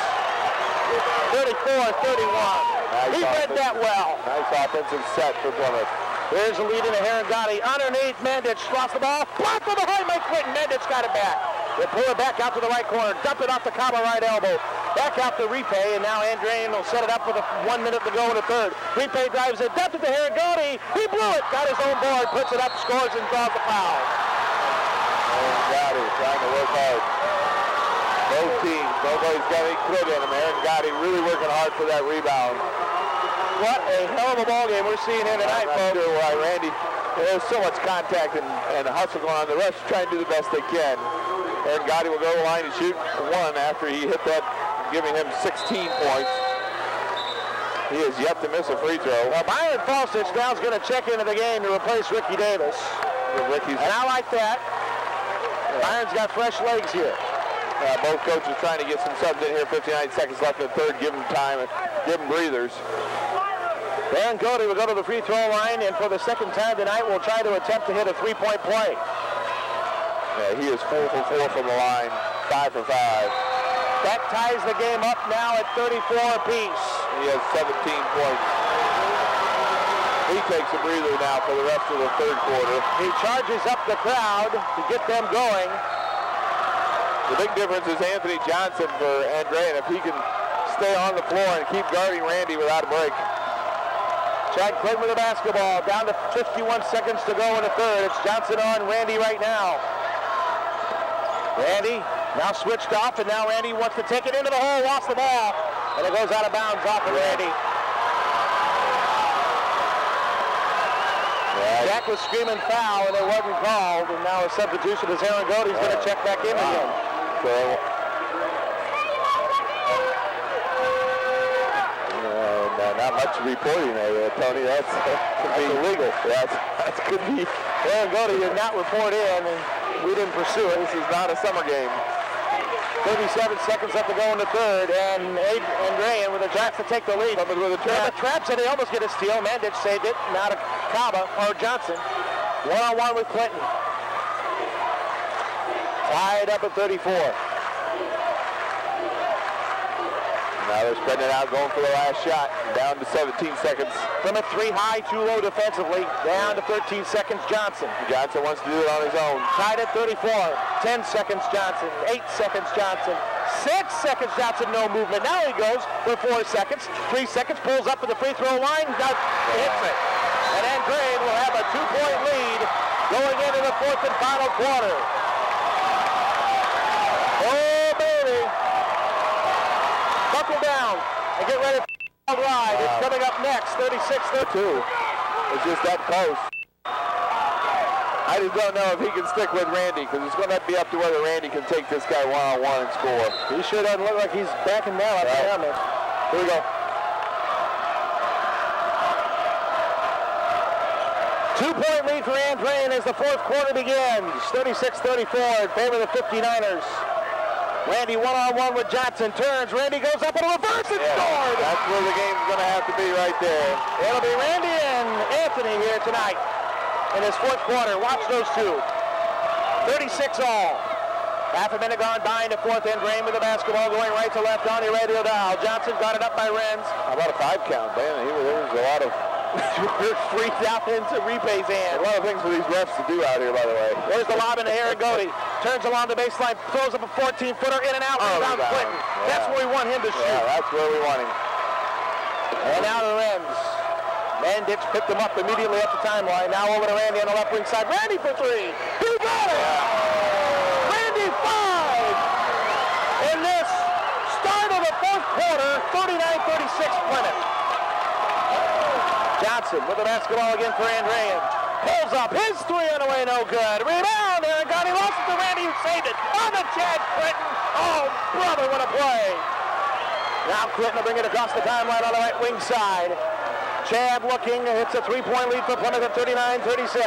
34-31. He read that well. Nice offensive set for Plymouth. There's the lead in the Herringati. Underneath, Mandich lost the ball. Blocked from behind by Clinton. Mandich got it back. They pull it back out to the right corner. Dump it off the Kaba right elbow. Back out to Repay, and now Andrean will set it up with 1 minute to go in the third. Repay drives it. Dumped it to Herringati. He blew it. Got his own board. Puts it up, scores, and draws the foul. Herringati trying to work hard. Both teams. Nobody's got any quit in him. Herringati really working hard for that rebound. What a hell of a ball game we're seeing here tonight, folks. I'm not sure why Randy. There's so much contact and hustle going on. The rest trying to do the best they can. Aaron Gotti will go to the line and shoot 1 after he hit that, giving him 16 points. He has yet to miss a free throw. Well, Byron Falstich now is going to check into the game to replace Ricky Davis. And I like that. Byron's got fresh legs here. Both coaches trying to get some subs in here. 59 seconds left in the third. Give them time, give them breathers. Aaron Cody will go to the free throw line, and for the second time tonight, will try to attempt to hit a 3-point play. Yeah, he is 4 for 4 from the line, 5 for 5. That ties the game up now at 34 apiece. He has 17 points. He takes a breather now for the rest of the third quarter. He charges up the crowd to get them going. The big difference is Anthony Johnson for Andrean. If he can stay on the floor and keep guarding Randy without a break. Chad Clinton with the basketball. Down to 51 seconds to go in the third. It's Johnson on Randy right now. Randy now switched off, and now Randy wants to take it into the hole, lost the ball, and it goes out of bounds off of Randy. Jack was screaming foul, and it wasn't called, and now a substitution as Aaron Godey's going to check back in again. Not much reporting there, Tony. That's illegal. That could be. Aaron Godey did not report in, and we didn't pursue it. This is not a summer game. 37 seconds left to go in the third, and Andrean with a chance to take the lead. With a trap. The trap said they almost get a steal. Mandich saved it. Now to Kaba, or Johnson. One-on-one with Clinton. Tied up at 34. Now they're spreading it out, going for the last shot. Down to 17 seconds. Plymouth 3 high, 2 low defensively. Down to 13 seconds, Johnson. Johnson wants to do it on his own. Tied at 34. 10 seconds, Johnson. 8 seconds, Johnson. 6 seconds, Johnson, no movement. Now he goes for 4 seconds. 3 seconds, pulls up at the free throw line, hits it. And Andrean will have a 2-point lead going into the fourth and final quarter. Oh, baby. Buckle down and get ready for the ride. It's coming up next, 36-32. It's just that close. I just don't know if he can stick with Randy, because it's going to be up to whether Randy can take this guy one-on-one and score. He sure doesn't look like he's backing down up there. Here we go. 2-point lead for Andrean as the fourth quarter begins. 36-34 in favor of the 59ers. Randy one-on-one with Johnson, turns, Randy goes up and reverse and scored! That's where the game's going to have to be right there. It'll be Randy and Anthony here tonight in his fourth quarter. Watch those two. 36 all. Half a minute gone by in the fourth. Andrean with the basketball going right to left on the radio dial. Johnson got it up by Renz. How about a 5 count, man? There was a lot of... freaked out into Repay's hand. A lot of things for these refs to do out here, by the way. There's the lob into Aaron Godey. Turns along the baseline, throws up a 14-footer, in and out, rebound Clinton. Yeah. That's where we want him to shoot. Yeah, that's where we want him. And now to Renz. Mandich picked him up immediately up the timeline. Now over to Randy on the left wing side. Randy for 3. He got it! Yeah. Randy 5! In this start of the fourth quarter, 39-36 Plymouth. Johnson with the basketball again for Andrean. Pulls up, his 3 on the way, no good. Rebound, Aaron Godey lost it to Randy, who saved it. On the Chad Clinton. Oh, brother, what a play. Now Clinton will bring it across the timeline on the right wing side. Chad looking, hits a 3-point lead for Plymouth at 39-36.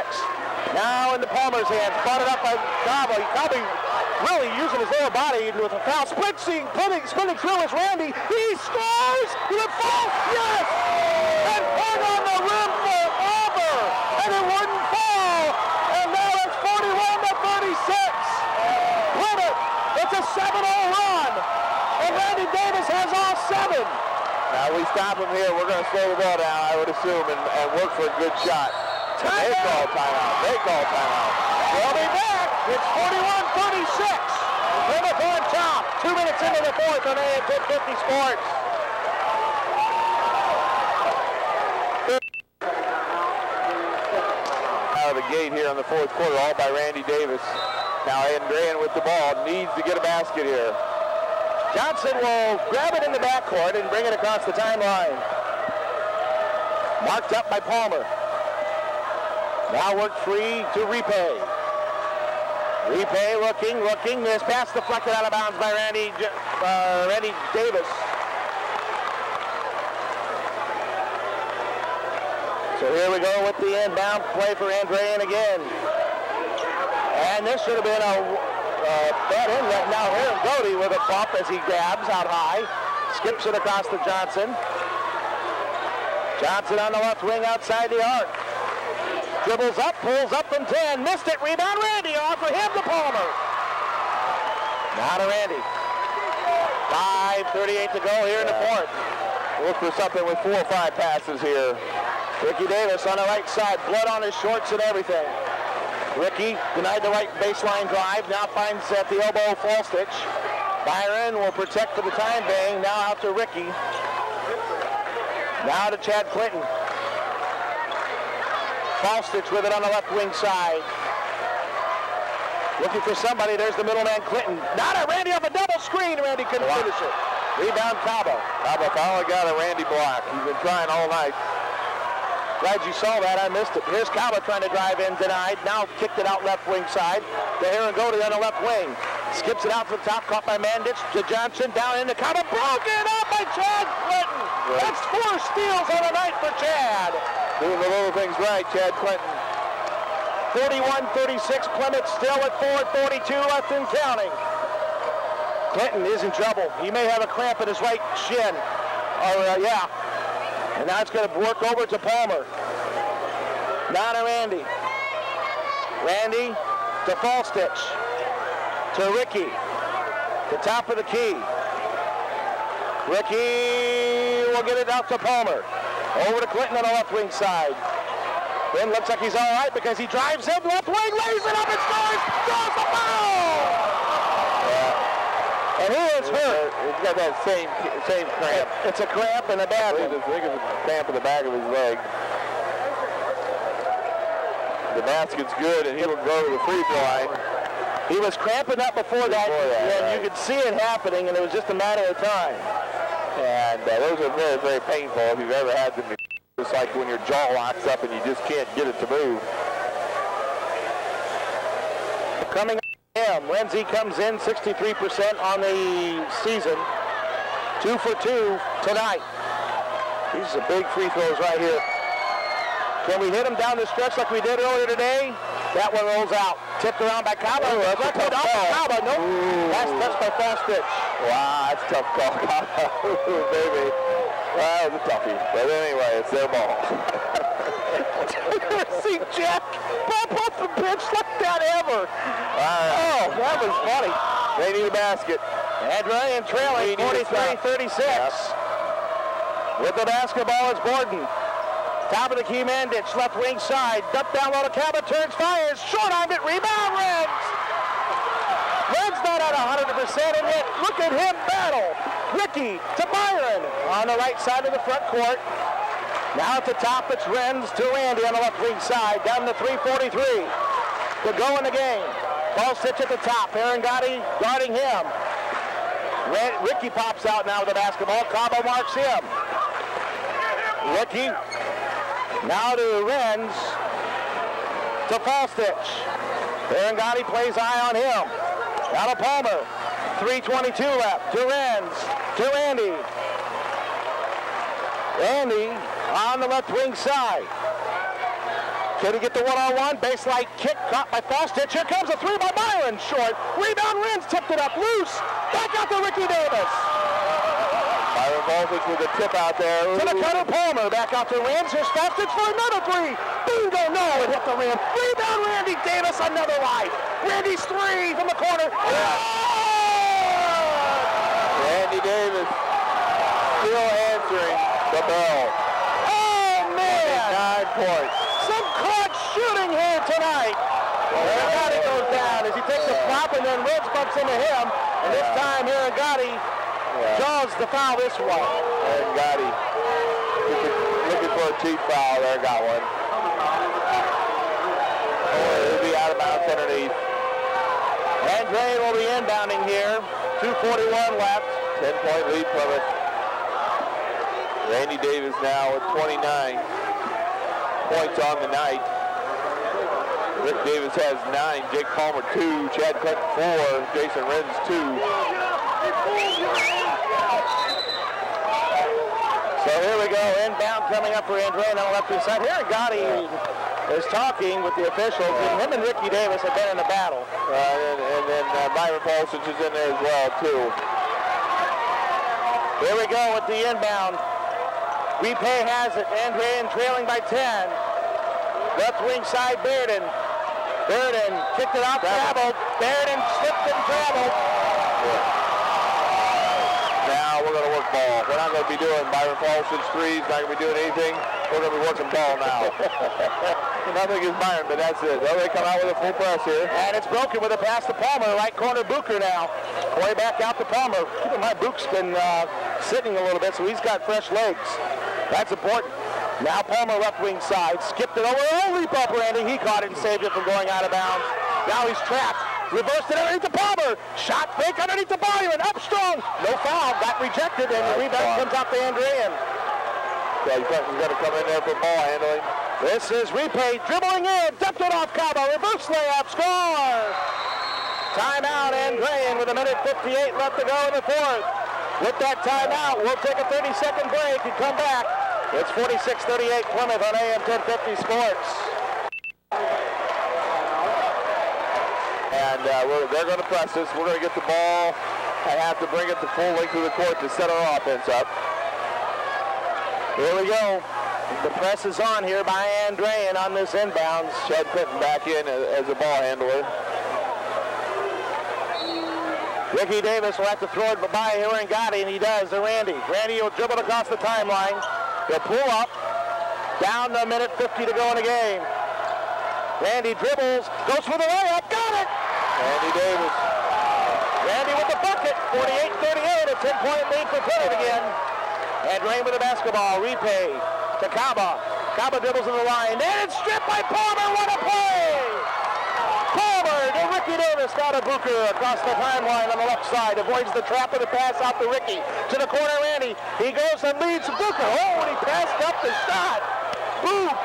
Now into Palmer's hands, brought it up by Cabo. Cabo really using his lower body with a foul. Spinning through is Randy. He scores! Will it fall? Yes! And put on the rim for Auburn! And it wouldn't fall! And now it's 41-36! Plymouth, it's a 7-0 run! And Randy Davis has all 7! Now we stop him here. We're going to slow the ball down, I would assume, and work for a good shot. They call timeout. They'll be back. It's 41-36. Plymouth on top. 2 minutes into the fourth on AM 1050 Sports. Out of the gate here in the fourth quarter, all by Randy Davis. Now Andrean with the ball, needs to get a basket here. Johnson will grab it in the backcourt and bring it across the timeline. Marked up by Palmer. Now work free to Repay. Repay looking. This pass deflected out of bounds by Randy Davis. So here we go with the inbound play for Andrean again. And this should have been a bad inlet. Now Aaron Godey with a bump as he grabs out high. Skips it across to Johnson. Johnson on the left wing outside the arc. Dribbles up, pulls up from 10. Missed it. Rebound Randy. Off for him to Palmer. Now to Randy. 5:38 to go here in the fourth. Look for something with 4 or 5 passes here. Ricky Davis on the right side. Blood on his shorts and everything. Ricky denied the right baseline drive. Now finds at the elbow Falstich. Byron will protect for the time being. Now out to Ricky. Now to Chad Clinton. Falstich with it on the left wing side. Looking for somebody. There's the middleman Clinton. Not a Randy off a double screen. Randy couldn't finish it. Rebound Cabo. Cabo finally got a Randy block. He's been trying all night. Glad you saw that. I missed it. Here's Cabo trying to drive in, denied. Now kicked it out left wing side to Aaron Godey on the left wing. Skips it out to the top, caught by Mandich to Johnson, down into Cabo. Broken up by Chad Clinton. Right. That's 4 steals on the night for Chad. Doing the little things right, Chad Clinton. 41-36, Plymouth still at 4:42 left and counting. Clinton is in trouble. He may have a cramp in his right shin. And now it's going to work over to Palmer. Now to Randy. Randy to Falstich. To Ricky. The top of the key. Ricky will get it out to Palmer. Over to Clinton on the left wing side. Then looks like he's all right because he drives in left wing, lays it up and scores! Draws the foul! Yeah. And he is hurt. He's got that same cramp. It's a cramp in the back. I think it's a cramp in the back of his leg. The basket's good, and he will go to the free throw line. He was cramping up before that, and you could see it happening, and it was just a matter of time. And those are very, very painful if you've ever had them. It's like when your jaw locks up and you just can't get it to move. Coming up, Lindsay comes in 63% on the season. 2 for 2 tonight. These are big free throws right here. Can we hit them down the stretch like we did earlier today? That one rolls out. Tipped around by Cabo. That's a tough call. Cabo. Nope. That's by Falstich. Wow, that's a tough call. Cabo, baby. That was a toughie. But anyway, it's their ball. See Jack pop off the bench like that ever. Oh, that was funny. They need a basket. Andrean trailing 43-36. Yep. With the basketball is Gordon. Top of the key, Mandich, left wing side. Dump down low to Cabot, turns, fires. Short-armed it, rebound, Reds. Reds not at 100%, and yet look at him battle. Ricky to Byron on the right side of the front court. Now at the top, it's Renz to Randy on the left wing side. Down to 3:43 to go in the game. Falstich at the top. Aaron Gotti guarding him. Ricky pops out now with the basketball. Cabo marks him. Ricky now to Renz to Falstich. Aaron Gotti plays eye on him. Now to Palmer. 3:22 left. To Renz. To Randy. Randy on the left wing side. Can he get the one-on-one? Baseline kick caught by Falstich. Here comes a three by Byron. Short. Rebound, Renz tipped it up. Loose. Back out to Ricky Davis. Byron Falstich with a tip out there. To the cutter, Palmer. Back out to Renz. Here's Falstich for another three. Bingo. No, it hit the rim. Rebound, Randy Davis. Another life. Randy's three from the corner. Randy Davis still answering the bell. Oh, man. 9 points. Some clutch shooting here tonight. Aaron Gotti goes down as he takes a flop, and then Renz bumps into him. And this time, Aaron Gotti draws the foul this one. Aaron Gotti looking for a cheap foul there, got one. He'll be out of bounds underneath. Andrean will be inbounding here. 2:41 left. 10-point lead, Plymouth. Randy Davis now with 29 points on the night. Rick Davis has 9, Jake Palmer 2, Chad Clinton 4, Jason Renz 2. So here we go, inbound coming up for Andrean on the left side. Here Gotti is talking with the officials, and him and Ricky Davis have been in a battle. And then Byron Falstich is in there as well, too. Here we go with the inbound. Repay has it. Andrean trailing by 10. Left wing side, Bearden. Bearden kicked it off, traveled. Bearden slipped and traveled. Now we're going to work ball. We're not going to be doing Byron Falstich threes, not going to be doing anything. We're going to be working ball now. Nothing against Byron, but that's it. They come out with a full press here. And it's broken with a pass to Palmer. Right corner, Bucher now. Way back out to Palmer. Keep in mind, Bucher's been sitting a little bit, so he's got fresh legs. That's important. Now Palmer left wing side. Skipped it over. Oh, leap up, Randy. He caught it and saved it from going out of bounds. Now he's trapped. Reversed it underneath to Palmer. Shot fake underneath to Byron. Up strong. No foul. Got rejected, and the rebound comes out to Andrean. Yeah, he's got to come in there for ball handling. This is Repay dribbling in. Dumped it off Cabo. Reverse layup. Score. Timeout, Andrean with 1:58 left to go in the fourth. With that timeout, we'll take a 30-second break and come back. It's 46-38 Plymouth on AM 1050 Sports. And they're going to press us. We're going to get the ball. I have to bring it the full length of the court to set our offense up. Here we go. The press is on here by Andrean on this inbounds. Chad Clinton back in as a ball handler. Ricky Davis will have to throw it by Aaron Gotti, and he does to Randy. Randy will dribble across the timeline. He'll pull up. Down to a minute 50 to go in the game. Randy dribbles, goes for the layup, got it! Randy Davis. Randy with the bucket, 48-38, a 10-point lead for Plymouth again. Andrean with the basketball, repay to Kaba. Kaba dribbles in the line, and it's stripped by Palmer, what a play! Palmer to Ricky Davis, got a Booker across the timeline on the left side, avoids the trap of the pass out to Ricky. To the corner, Randy, he goes and leads Booker. Oh, and he passed up the shot. Book.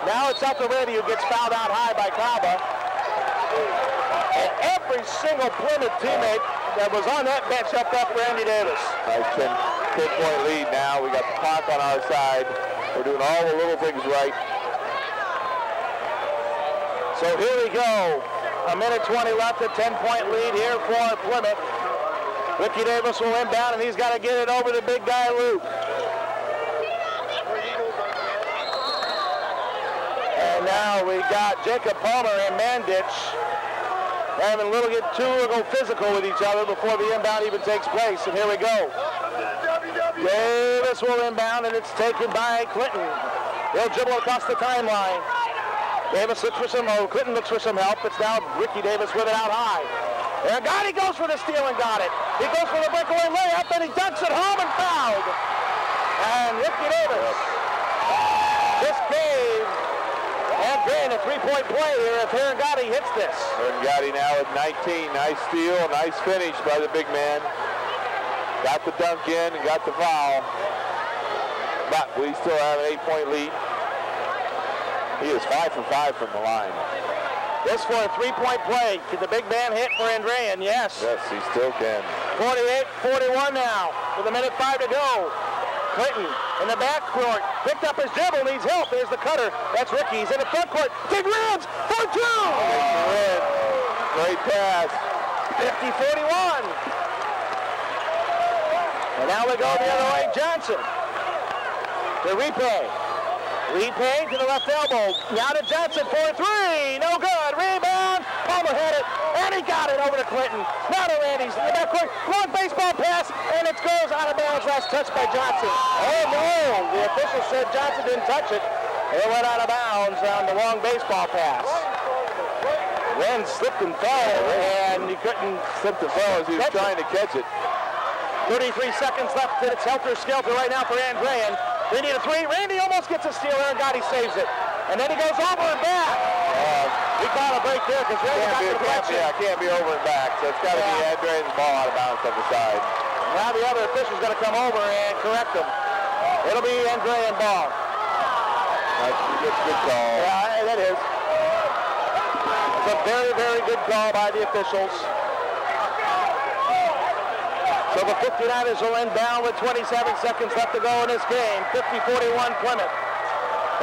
Now it's out to Randy, who gets fouled out high by Kaba. And every single Plymouth teammate that was on that bench up for Randy Davis. Nice 10-point lead now. We got the clock on our side. We're doing all the little things right. So here we go. A minute 20 left, a 10-point lead here for Plymouth. Ricky Davis will inbound, and he's got to get it over the big guy, Luke. And now we got Jacob Palmer and Mandich having a little physical with each other before the inbound even takes place. And here we go. Davis will inbound, and it's taken by Clinton. He'll dribble across the timeline. Davis looks for some, Clinton looks for some help. It's now Ricky Davis with it out high. And Gotti goes for the steal and got it. He goes for the breakaway layup, and he dunks it home and fouled. And Ricky Davis just gave Andrean a three-point play here if Aaron Gotti hits this. Aaron Gotti now with 19. Nice steal, nice finish by the big man. Got the dunk in and got the foul. But we still have an 8-point lead. He is 5 for 5 from the line. This for a three-point play. Can the big man hit for Andrean? Yes. Yes, he still can. 48-41 now with a minute 5 to go. Clinton in the backcourt, picked up his dribble, needs help. There's the cutter. That's Ricky. He's in the front court. Big ribs for two. Great pass. 50-41. And now we go the other way. Johnson to repay. Repay to the left elbow. Now to Johnson for three. No good. Rebound. Palmer had it. And he got it over to Clinton. Now to Randy's in the backcourt. Long baseball pass. And it goes out of bounds. Last touch by Johnson. Oh no. The official said Johnson didn't touch it. It went out of bounds on the long baseball pass. Then slipped and fell. And he couldn't slip and fall as he was trying to catch it. 33 seconds left. And it's helter-skelter right now for Andrean. They need a three. Randy almost gets a steal. Aaron Gotti saves it. And then he goes over and back. We caught a break there because Randy got the deflection. Can't be over and back. So it's got to be Andrean's ball out of bounds on the side. Now the other official's going to come over and correct him. It'll be Andrean ball. That's a good call. Yeah, that is. It's a very, very good call by the officials. So the 59ers will inbound with 27 seconds left to go in this game. 50-41 Plymouth.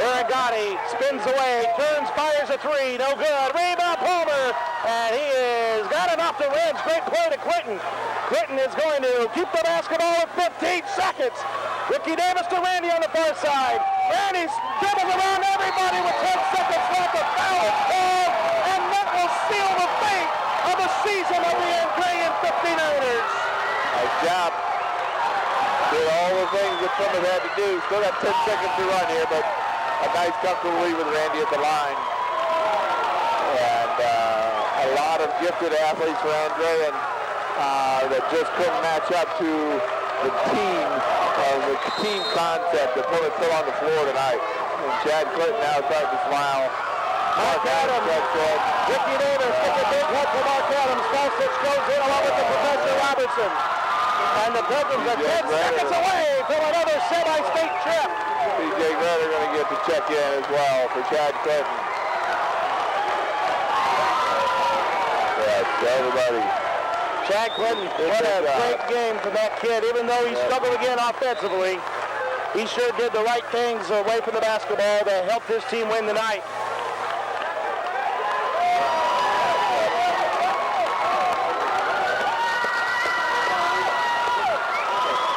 Aaron Gotti spins away, turns, fires a three. No good. Rebound Palmer. And he has got it off the rim. Great play to Clinton. Clinton is going to keep the basketball with 15 seconds. Ricky Davis to Randy on the far side. Randy dribbles around everybody with 10 seconds left. A foul is called. And that will seal the fate of the season of the Andrean 59ers. Nice job. Did all the things that Plymouth had to do. Still got 10 seconds to run here, but a nice comfortable lead with Randy at the line. And a lot of gifted athletes for Andrean that just couldn't match up to the team concept that Plymouth put on the floor tonight. And Chad Clinton now starting to smile. Mark Adams, Ricky Davis gets a big hit for Mark Adams. Falsich goes in along with the Professor Robertson. And the Pilgrims are 10 seconds away from another semi-state trip. P.J. Grutter going to get the check in as well for Chad Clinton. Yes, everybody. Chad Clinton, what a great game for that kid. Even though he struggled again offensively, he sure did the right things away from the basketball that helped his team win tonight.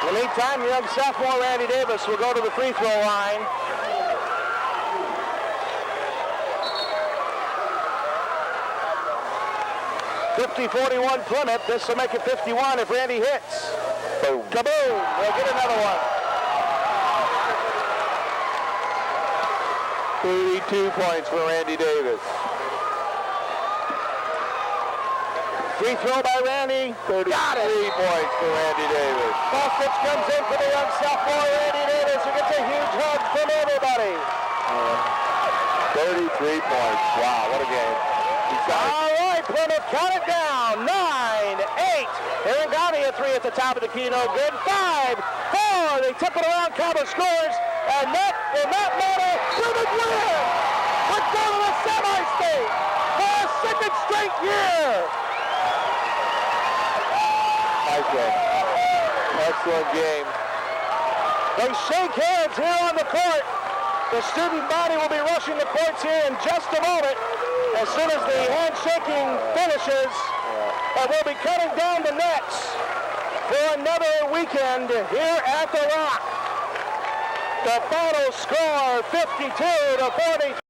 In the meantime, young sophomore Randy Davis will go to the free throw line. 50-41 Plymouth. This will make it 51 if Randy hits. Boom. Kaboom! They'll get another one. 32 points for Randy Davis. Free throw by Randy. 33 points for Randy Davis. Ball pitch comes in for the young sophomore Randy Davis, who gets a huge hug from everybody. 33 points. Wow, what a game. All right, Plymouth, count it down. 9, 8. Aaron Gotti a 3 at the top of the key, no good. 5, 4. They tip it around. Cabo scores, and that will not matter. Plymouth wins. We're going to the semi-state for a second straight year. Nice one. Excellent game. They shake hands here on the court. The student body will be rushing the courts here in just a moment as soon as the handshaking finishes. And we'll be cutting down the nets for another weekend here at the Rock. The final score, 52-40.